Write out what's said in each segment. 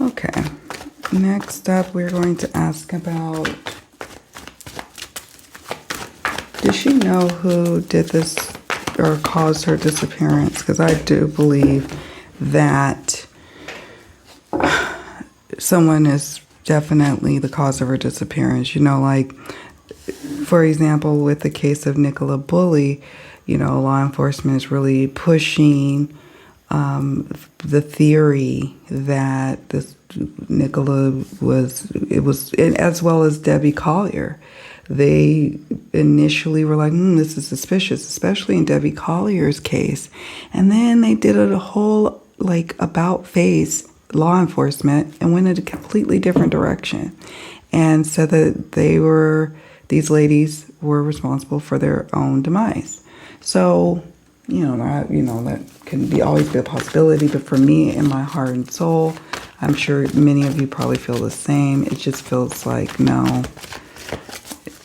Okay. Next up, we're going to ask about, does she know who did this or caused her disappearance? Because I do believe that someone is definitely the cause of her disappearance. You know, like, for example, with the case of Nicola Bulley, you know, law enforcement is really pushing the theory that this Nicola was, as well as Debbie Collier. They initially were like, this is suspicious, especially in Debbie Collier's case. And then they did a whole, like, about-face law enforcement and went in a completely different direction and said that these ladies were responsible for their own demise. So, that can always be a possibility, but for me, in my heart and soul, I'm sure many of you probably feel the same. It just feels like, no,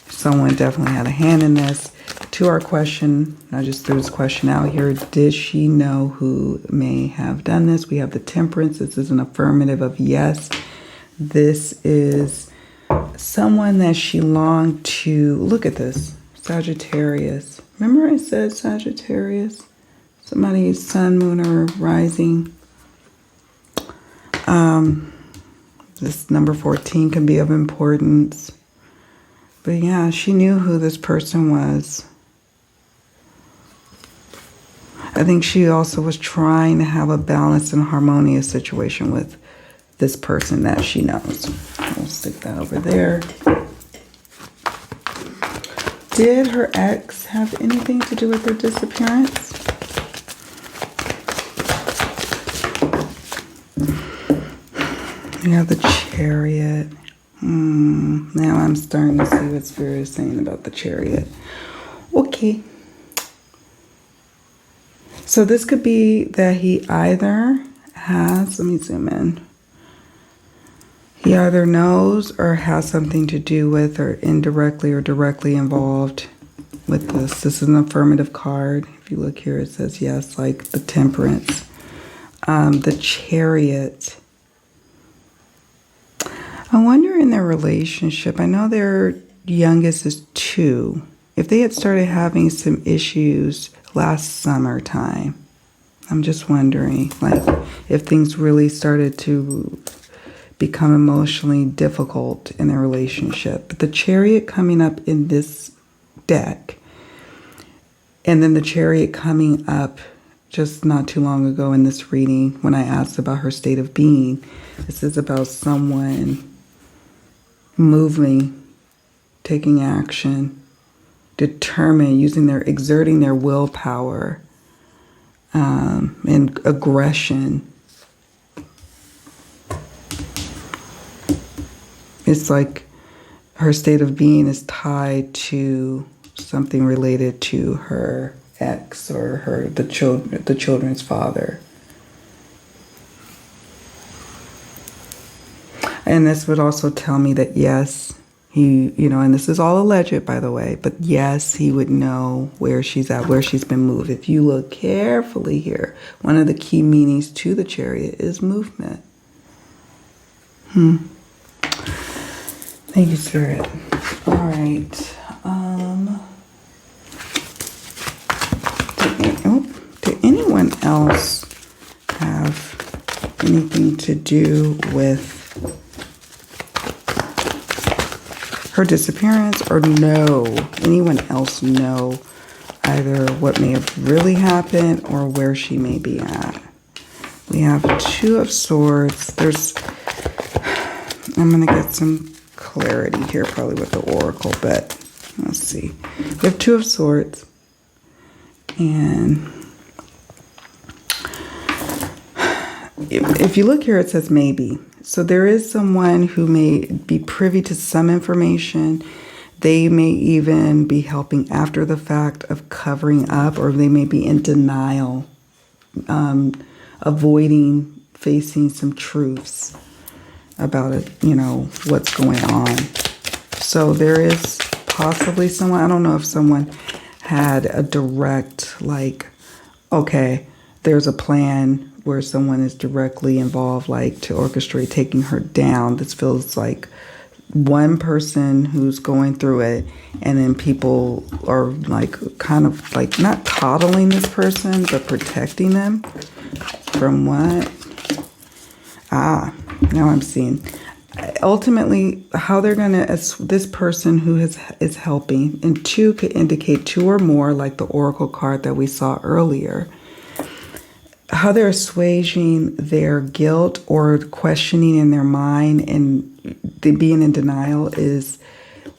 someone definitely had a hand in this. To our question, I just threw this question out here. Did she know who may have done this? We have the Temperance. This is an affirmative of yes. This is someone that she longed to, look at this, Sagittarius. Remember I said Sagittarius? Somebody's sun, moon, or rising. This number 14 can be of importance. But yeah, she knew who this person was. I think she also was trying to have a balanced and harmonious situation with this person that she knows. We'll stick that over there. Did her ex have anything to do with her disappearance? We have the Chariot. Now I'm starting to see what Spirit is saying about the Chariot. Okay. So this could be that he either has, let me zoom in. He either knows or has something to do with or indirectly or directly involved with this. This is an affirmative card. If you look here, it says yes, like the Temperance. The Chariot. I wonder in their relationship, I know their youngest is 2. If they had started having some issues last summertime, I'm just wondering, like, if things really started to become emotionally difficult in their relationship. But the Chariot coming up in this deck, and then the Chariot coming up just not too long ago in this reading when I asked about her state of being. This is about someone moving, taking action, determined, exerting their willpower and aggression. It's like her state of being is tied to something related to her ex or the children's father. And this would also tell me that yes, he, and this is all alleged, by the way, but yes, he would know where she's at, where she's been moved. If you look carefully here, one of the key meanings to the Chariot is movement. Thank you, Spirit. All right. Did anyone else have anything to do with her disappearance, or no? Anyone else know either what may have really happened or where she may be at? We have 2 of Swords. I'm going to get some clarity here probably with the Oracle, but let's see. We have 2 of Swords. And if you look here, it says maybe. So there is someone who may be privy to some information. They may even be helping after the fact of covering up, or they may be in denial, avoiding facing some truths about it, what's going on. So there is possibly someone, I don't know if someone had a direct, like, okay, there's a plan where someone is directly involved, like to orchestrate taking her down. This feels like one person who's going through it, and then people are like kind of like not coddling this person, but protecting them from what? Now I'm seeing. Ultimately, how they're going to, this person who is helping, and 2 could indicate 2 or more, like the oracle card that we saw earlier, how they're assuaging their guilt or questioning in their mind and being in denial is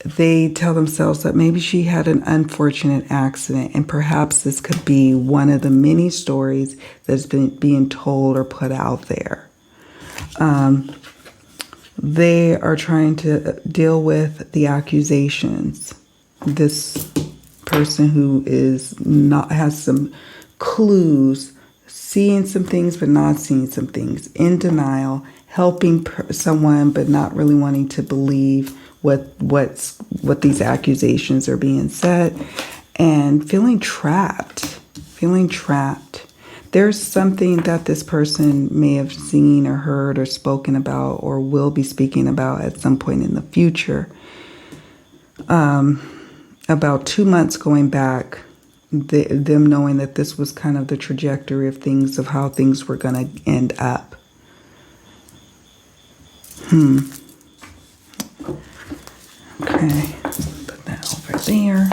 they tell themselves that maybe she had an unfortunate accident, and perhaps this could be one of the many stories that's been being told or put out there. They are trying to deal with the accusations. This person who has some clues, seeing some things but not seeing some things, in denial, helping someone but not really wanting to believe what these accusations are being said, and feeling trapped. There's something that this person may have seen or heard or spoken about or will be speaking about at some point in the future. About 2 months going back, them knowing that this was kind of the trajectory of things, of how things were going to end up. Okay, put that over there.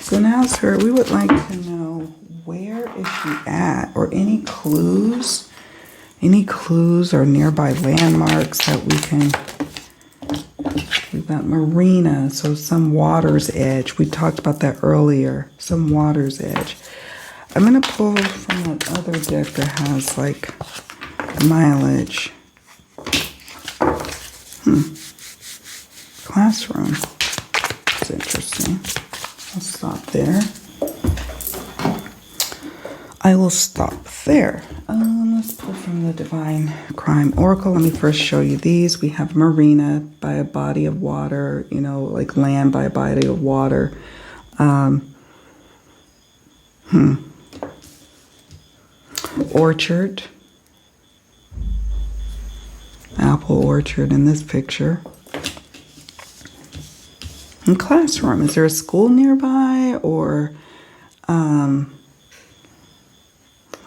So now, sir, we would like to know, where is she at, or any clues or nearby landmarks that we can. We've got marina, so some water's edge. We talked about that earlier. Some water's edge. I'm going to pull from that other deck that has like mileage. Classroom. That's interesting. I'll stop there. I will stop there. Let's pull from the Divine Crime Oracle. Let me first show you these. We have marina, by a body of water, like land by a body of water. Orchard. Apple orchard in this picture. And classroom. Is there a school nearby, or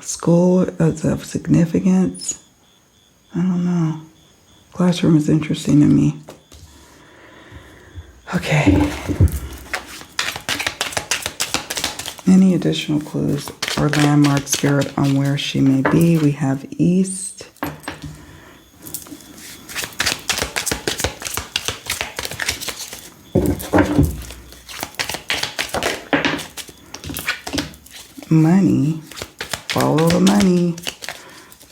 school of significance? I don't know. Classroom is interesting to me. Okay. Any additional clues or landmarks, Spirit, on where she may be? We have east. Money. Follow the money,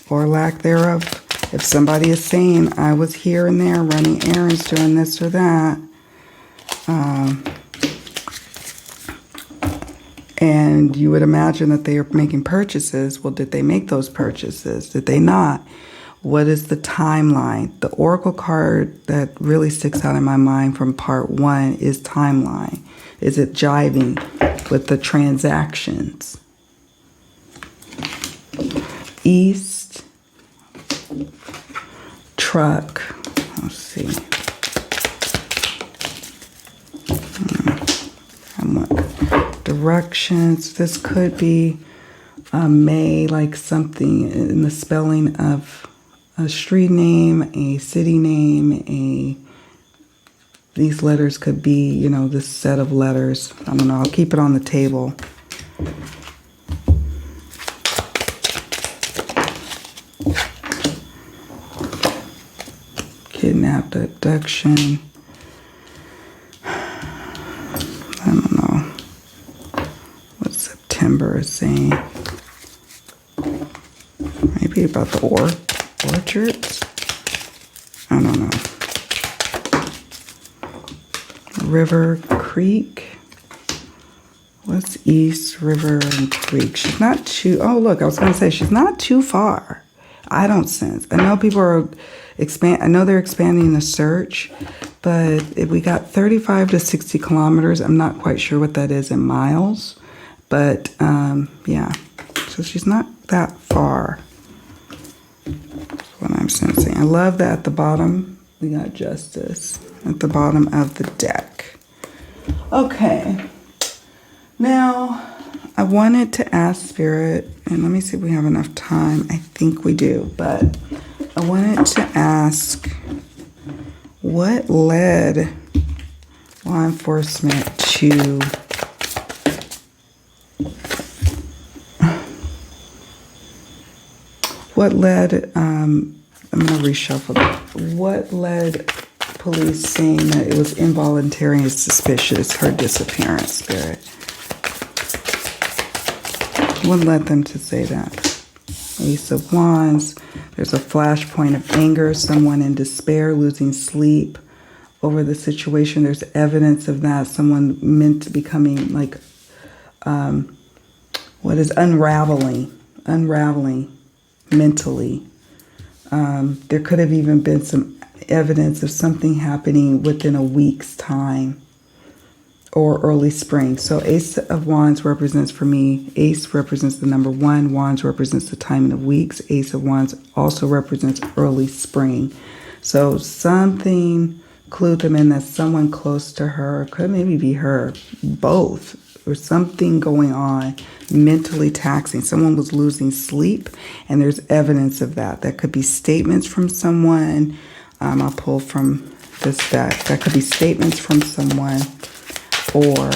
or lack thereof. If somebody is saying, I was here and there running errands, doing this or that, and you would imagine that they are making purchases. Well, did they make those purchases? Did they not? What is the timeline? The oracle card that really sticks out in my mind from part 1 is timeline. Is it jiving with the transactions? East, truck. Let's see. Directions. This could be May, like something in the spelling of a street name, a city name, these letters could be, this set of letters. I don't know. I'll keep it on the table. Kidnapped, abduction. I don't know what September is saying. Maybe about the orchards. I don't know. River, creek. What's east, river, and creek? She's not too. Oh, look, I was going to say she's not too far. I don't sense. I know people are I know they're expanding the search, but if we got 35 to 60 kilometers, I'm not quite sure what that is in miles, but yeah, so she's not that far. That's what I'm sensing. I love that at the bottom we got justice at the bottom of the deck. Okay, now I wanted to ask Spirit, and let me see if we have enough time. I think we do, but I wanted to ask what led law enforcement to I'm going to reshuffle that. What led police saying that it was involuntary and suspicious, her disappearance, Spirit? What led them to say that? Ace of Wands. There's a flashpoint of anger, someone in despair, losing sleep over the situation. There's evidence of that. Someone meant to becoming like, what is unraveling mentally. There could have even been some evidence of something happening within a week's time or early spring. So Ace of Wands represents, for me, Ace represents the number 1. Wands represents the timing of weeks. Ace of Wands also represents early spring. So something clued them in that someone close to her, could maybe be her, both, or something going on, mentally taxing. Someone was losing sleep, and there's evidence of that. That could be statements from someone. I'll pull from this deck. That could be statements from someone, or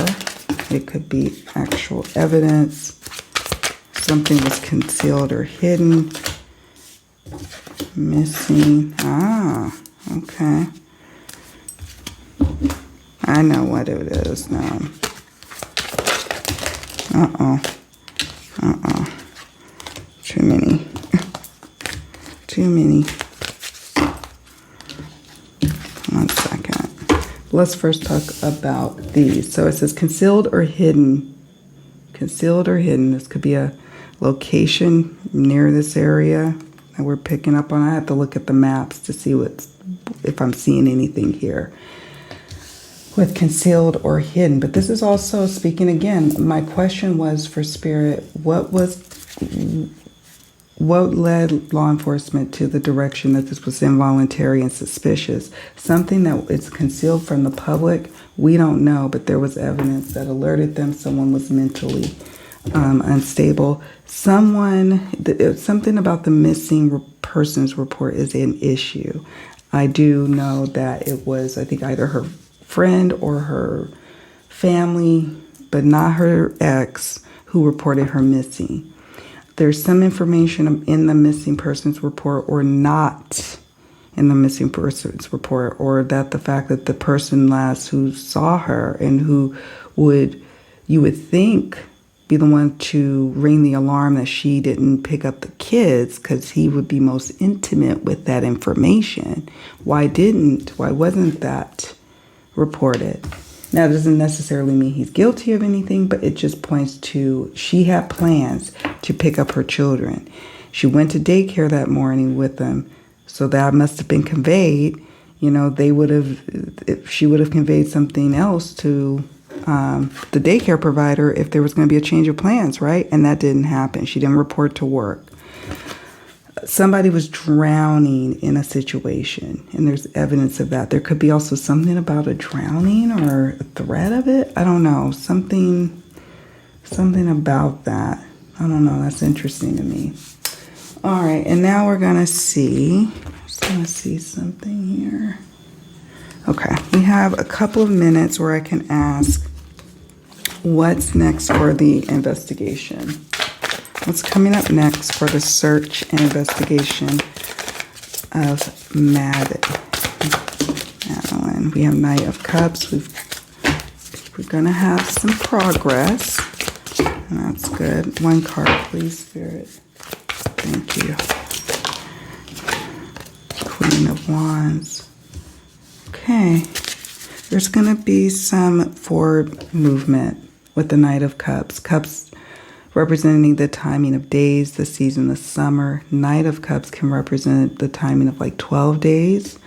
it could be actual evidence. Something was concealed or hidden. Missing. Ah, okay. I know what it is now. Too many. Too many. One second. Let's first talk about these. So it says concealed or hidden. Concealed or hidden. This could be a location near this area that we're picking up on. I have to look at the maps to see if I'm seeing anything here with concealed or hidden. But this is also speaking again. My question was for Spirit, what led law enforcement to the direction that this was involuntary and suspicious? Something that is concealed from the public, we don't know, but there was evidence that alerted them someone was mentally unstable. Something about the missing persons report is an issue. I do know that it was, I think, either her friend or her family, but not her ex, who reported her missing. There's some information in the missing persons report or not in the missing persons report, or that the fact that the person last who saw her and who you would think be the one to ring the alarm that she didn't pick up the kids, because he would be most intimate with that information. Why wasn't that reported? Now, it doesn't necessarily mean he's guilty of anything, but it just points to she had plans to pick up her children. She went to daycare that morning with them, so that must have been conveyed. She would have conveyed something else to the daycare provider if there was going to be a change of plans, right? And that didn't happen. She didn't report to work. Somebody was drowning in a situation, and there's evidence of that. There could be also something about a drowning or a threat of it. I don't know. Something about that. I don't know. That's interesting to me. All right, and now we're going to see. I'm just going to see something here. Okay, we have a couple of minutes where I can ask what's next for the investigation. What's coming up next for the search and investigation of Madeline? We have Knight of Cups. We're going to have some progress, and that's good. One card, please, Spirit. Thank you. Queen of Wands. Okay. There's going to be some forward movement with the Knight of Cups. Cups representing the timing of days, the season of summer. Knight of Cups can represent the timing of like 12 days.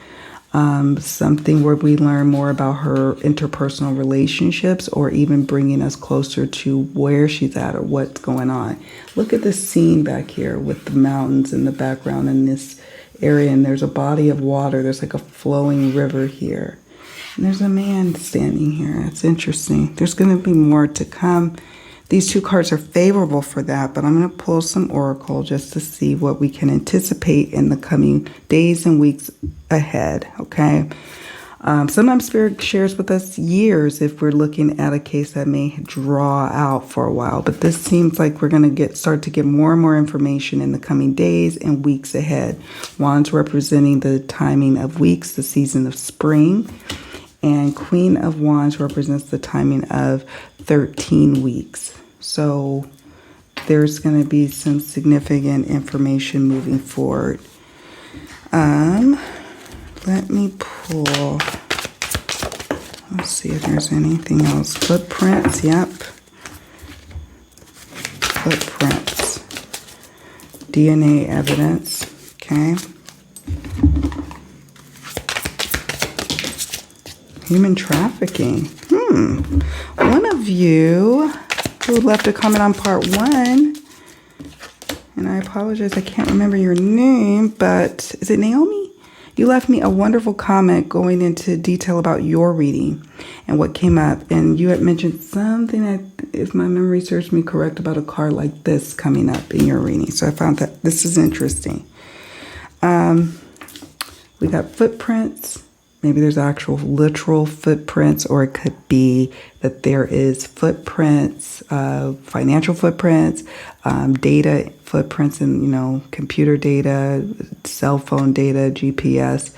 Something where we learn more about her interpersonal relationships, or even bringing us closer to where she's at or what's going on. Look at this scene back here with the mountains in the background in this area, and there's a body of water. There's like a flowing river here. And there's a man standing here. It's interesting. There's going to be more to come. These two cards are favorable for that, but I'm going to pull some oracle just to see what we can anticipate in the coming days and weeks ahead, okay? Sometimes Spirit shares with us years if we're looking at a case that may draw out for a while, but this seems like we're going to start to get more and more information in the coming days and weeks ahead. Wands representing the timing of weeks, the season of spring, and Queen of Wands represents the timing of 13 weeks. So there's going to be some significant information moving forward. Let me pull. Let's see if there's anything else. Footprints, yep. Footprints. DNA evidence, okay. Human trafficking. One of you who left a comment on part 1, and I apologize, I can't remember your name, but is it Naomi? You left me a wonderful comment going into detail about your reading and what came up, and you had mentioned something, that, if my memory serves me correct, about a card like this coming up in your reading. So I found that this is interesting. We got footprints. Maybe there's actual literal footprints, or it could be that there is footprints, financial footprints, data footprints, and computer data, cell phone data, GPS,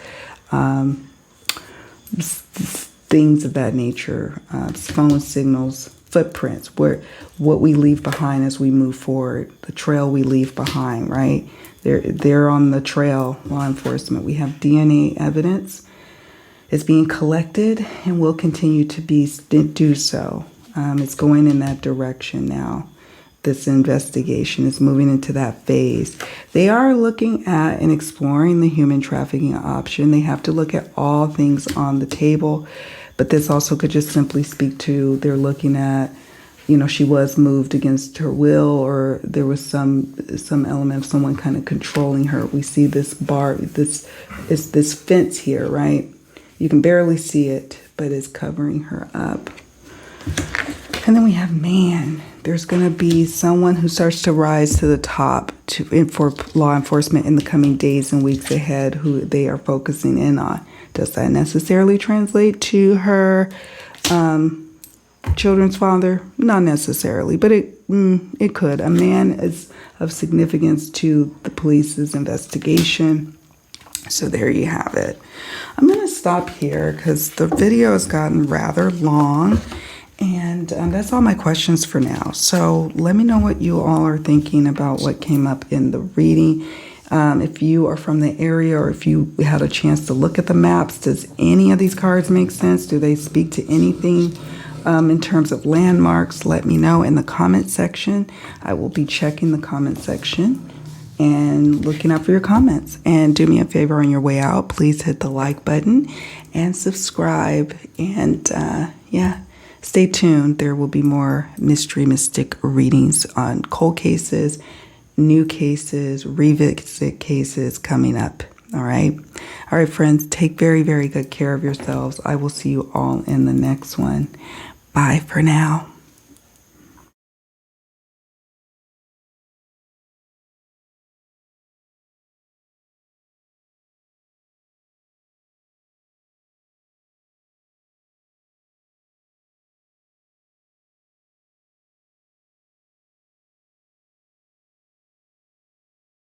things of that nature, phone signals, footprints, what we leave behind as we move forward, the trail we leave behind, right? They're on the trail, law enforcement. We have DNA evidence. It's being collected and will continue to do so. It's going in that direction now. This investigation is moving into that phase. They are looking at and exploring the human trafficking option. They have to look at all things on the table, but this also could just simply speak to they're looking at, she was moved against her will, or there was some element of someone kind of controlling her. We see this bar, this fence here, right? You can barely see it, but it's covering her up. And then we have man. There's going to be someone who starts to rise to the top for law enforcement in the coming days and weeks ahead, who they are focusing in on. Does that necessarily translate to her children's father? Not necessarily, but it could. A man is of significance to the police's investigation. So there you have it. I'm going to stop here because the video has gotten rather long, and that's all my questions for now. So let me know what you all are thinking about what came up in the reading. If you are from the area, or if you had a chance to look at the maps, does any of these cards make sense? Do they speak to anything in terms of landmarks? Let me know in the comment section. I will be checking the comment section and looking out for your comments. And do me a favor on your way out, please hit the like button and subscribe. And stay tuned. There will be more mystery mystic readings on cold cases, new cases, revisit cases coming up. All right, friends, take very, very good care of yourselves. I will see you all in the next one. Bye for now.